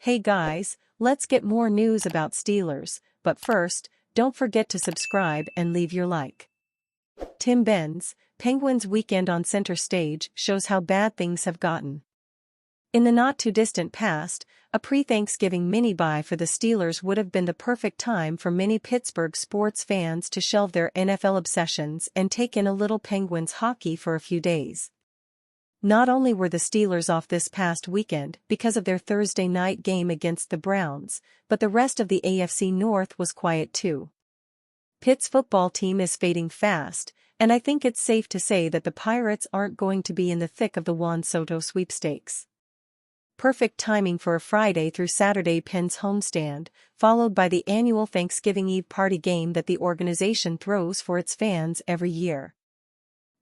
Hey guys, let's get more news about Steelers, but first, don't forget to subscribe and leave your like. Tim Benz, Penguins weekend on center stage shows how bad things have gotten. In the not-too-distant past, a pre-Thanksgiving mini-bye for the Steelers would have been the perfect time for many Pittsburgh sports fans to shelve their NFL obsessions and take in a little Penguins hockey for a few days. Not only were the Steelers off this past weekend because of their Thursday night game against the Browns, but the rest of the AFC North was quiet too. Pitt's football team is fading fast, and I think it's safe to say that the Pirates aren't going to be in the thick of the Juan Soto sweepstakes. Perfect timing for a Friday through Saturday Pens homestand, followed by the annual Thanksgiving Eve party game that the organization throws for its fans every year.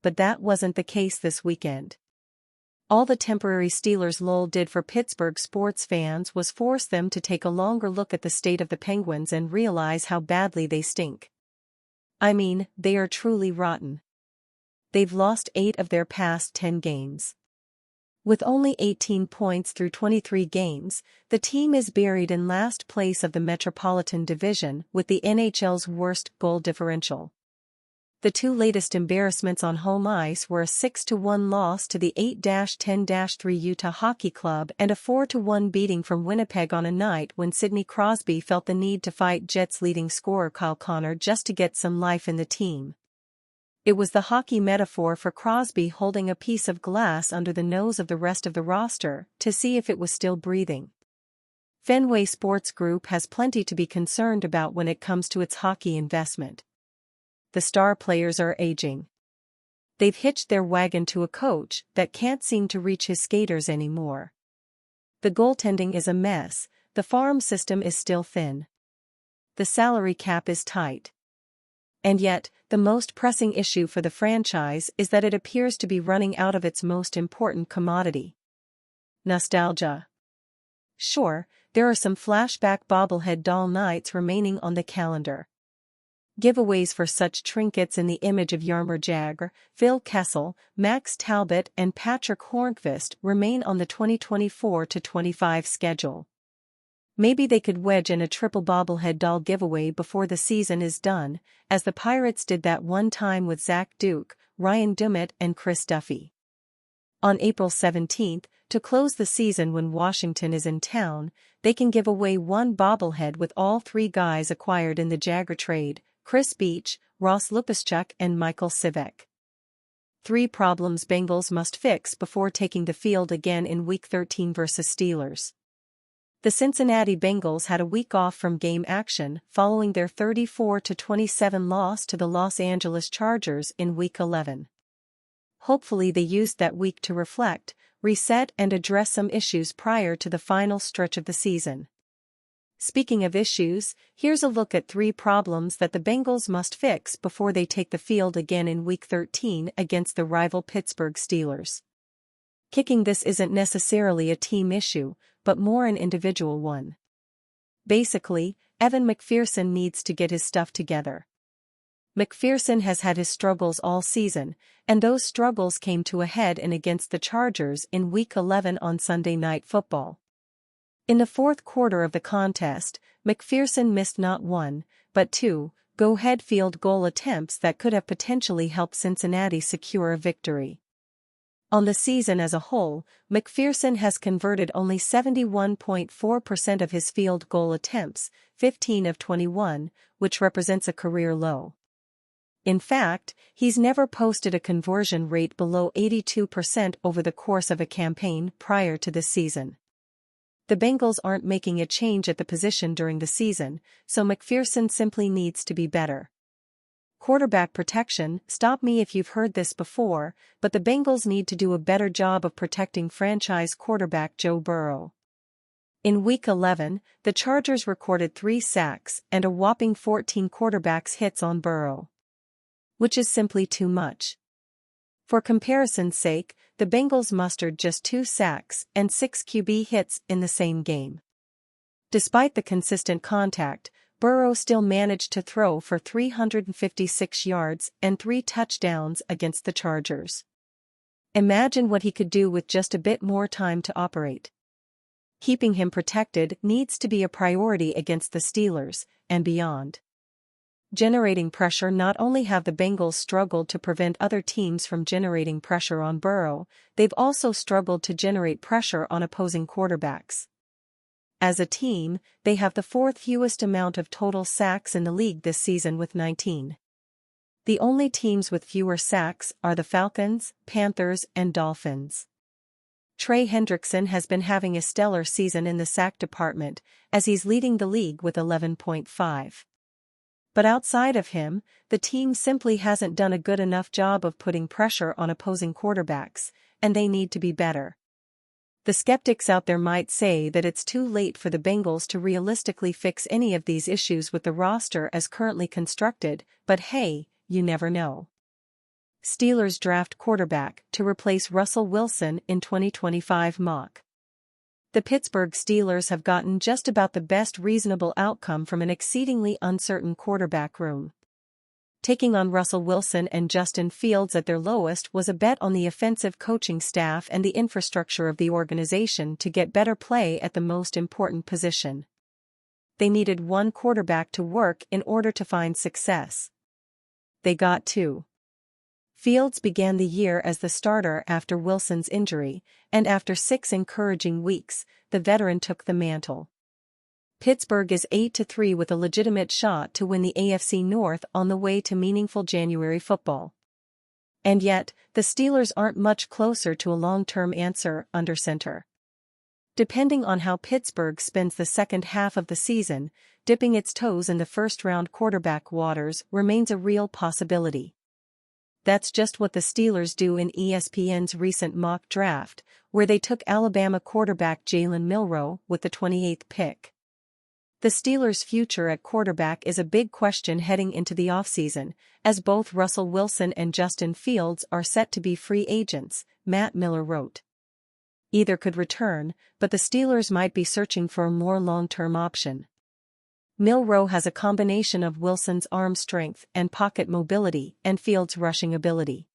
But that wasn't the case this weekend. All the temporary Steelers lull did for Pittsburgh sports fans was force them to take a longer look at the state of the Penguins and realize how badly they stink. I mean, they are truly rotten. They've lost 8 of their past 10 games. With only 18 points through 23 games, the team is buried in last place of the Metropolitan Division with the NHL's worst goal differential. The 2 latest embarrassments on home ice were a 6-1 loss to the 8-10-3 Utah Hockey Club and a 4-1 beating from Winnipeg on a night when Sidney Crosby felt the need to fight Jets leading scorer Kyle Connor just to get some life in the team. It was the hockey metaphor for Crosby holding a piece of glass under the nose of the rest of the roster to see if it was still breathing. Fenway Sports Group has plenty to be concerned about when it comes to its hockey investment. The star players are aging. They've hitched their wagon to a coach that can't seem to reach his skaters anymore. The goaltending is a mess, the farm system is still thin. The salary cap is tight. And yet, the most pressing issue for the franchise is that it appears to be running out of its most important commodity: nostalgia. Sure, there are some flashback bobblehead doll nights remaining on the calendar. Giveaways for such trinkets in the image of Jaromir Jagr, Phil Kessel, Max Talbot and Patrick Hornqvist remain on the 2024-25 schedule. Maybe they could wedge in a triple bobblehead doll giveaway before the season is done, as the Pirates did that one time with Zach Duke, Ryan Dummett and Chris Duffy. On April 17th, to close the season when Washington is in town, they can give away one bobblehead with all 3 guys acquired in the Jagr trade: Chris Beach, Ross Lupischuk and Michael Sivek. 3 problems Bengals must fix before taking the field again in Week 13 versus Steelers. The Cincinnati Bengals had a week off from game action following their 34-27 loss to the Los Angeles Chargers in Week 11. Hopefully they used that week to reflect, reset and address some issues prior to the final stretch of the season. Speaking of issues, here's a look at 3 problems that the Bengals must fix before they take the field again in Week 13 against the rival Pittsburgh Steelers. Kicking: this isn't necessarily a team issue, but more an individual one. Basically, Evan McPherson needs to get his stuff together. McPherson has had his struggles all season, and those struggles came to a head against the Chargers in Week 11 on Sunday Night Football. In the fourth quarter of the contest, McPherson missed not 1, but 2 go-ahead field goal attempts that could have potentially helped Cincinnati secure a victory. On the season as a whole, McPherson has converted only 71.4% of his field goal attempts, 15 of 21, which represents a career low. In fact, he's never posted a conversion rate below 82% over the course of a campaign prior to this season. The Bengals aren't making a change at the position during the season, so McPherson simply needs to be better. Quarterback protection: stop me if you've heard this before, but the Bengals need to do a better job of protecting franchise quarterback Joe Burrow. In Week 11, the Chargers recorded 3 sacks and a whopping 14 quarterback's hits on Burrow, which is simply too much. For comparison's sake, the Bengals mustered just 2 sacks and 6 QB hits in the same game. Despite the consistent contact, Burrow still managed to throw for 356 yards and 3 touchdowns against the Chargers. Imagine what he could do with just a bit more time to operate. Keeping him protected needs to be a priority against the Steelers, and beyond. Generating pressure. Not only have the Bengals struggled to prevent other teams from generating pressure on Burrow, they've also struggled to generate pressure on opposing quarterbacks. As a team, they have the fourth fewest amount of total sacks in the league this season with 19. The only teams with fewer sacks are the Falcons, Panthers, and Dolphins. Trey Hendrickson has been having a stellar season in the sack department, as he's leading the league with 11.5. But outside of him, the team simply hasn't done a good enough job of putting pressure on opposing quarterbacks, and they need to be better. The skeptics out there might say that it's too late for the Bengals to realistically fix any of these issues with the roster as currently constructed, but hey, you never know. Steelers draft quarterback to replace Russell Wilson in 2025 mock. The Pittsburgh Steelers have gotten just about the best reasonable outcome from an exceedingly uncertain quarterback room. Taking on Russell Wilson and Justin Fields at their lowest was a bet on the offensive coaching staff and the infrastructure of the organization to get better play at the most important position. They needed one quarterback to work in order to find success. They got two. Fields began the year as the starter after Wilson's injury, and after 6 encouraging weeks, the veteran took the mantle. Pittsburgh is 8-3 with a legitimate shot to win the AFC North on the way to meaningful January football. And yet, the Steelers aren't much closer to a long-term answer under center. Depending on how Pittsburgh spends the second half of the season, dipping its toes in the first-round quarterback waters remains a real possibility. That's just what the Steelers do in ESPN's recent mock draft, where they took Alabama quarterback Jalen Milroe with the 28th pick. The Steelers' future at quarterback is a big question heading into the offseason, as both Russell Wilson and Justin Fields are set to be free agents, Matt Miller wrote. Either could return, but the Steelers might be searching for a more long-term option. Milroe has a combination of Wilson's arm strength and pocket mobility and Fields' rushing ability.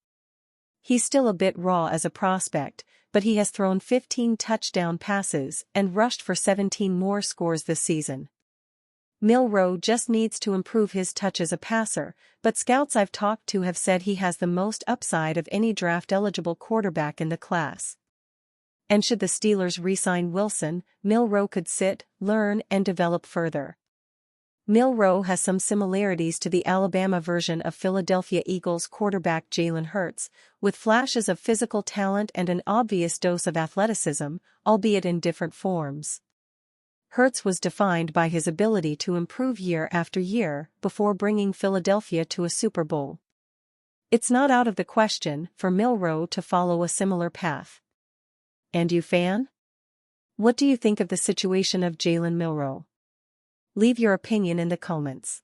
He's still a bit raw as a prospect, but he has thrown 15 touchdown passes and rushed for 17 more scores this season. Milroe just needs to improve his touch as a passer, but scouts I've talked to have said he has the most upside of any draft-eligible quarterback in the class. And should the Steelers re-sign Wilson, Milroe could sit, learn, and develop further. Milroe has some similarities to the Alabama version of Philadelphia Eagles quarterback Jalen Hurts, with flashes of physical talent and an obvious dose of athleticism, albeit in different forms. Hurts was defined by his ability to improve year after year before bringing Philadelphia to a Super Bowl. It's not out of the question for Milroe to follow a similar path. And you, fan? What do you think of the situation of Jalen Milroe? Leave your opinion in the comments.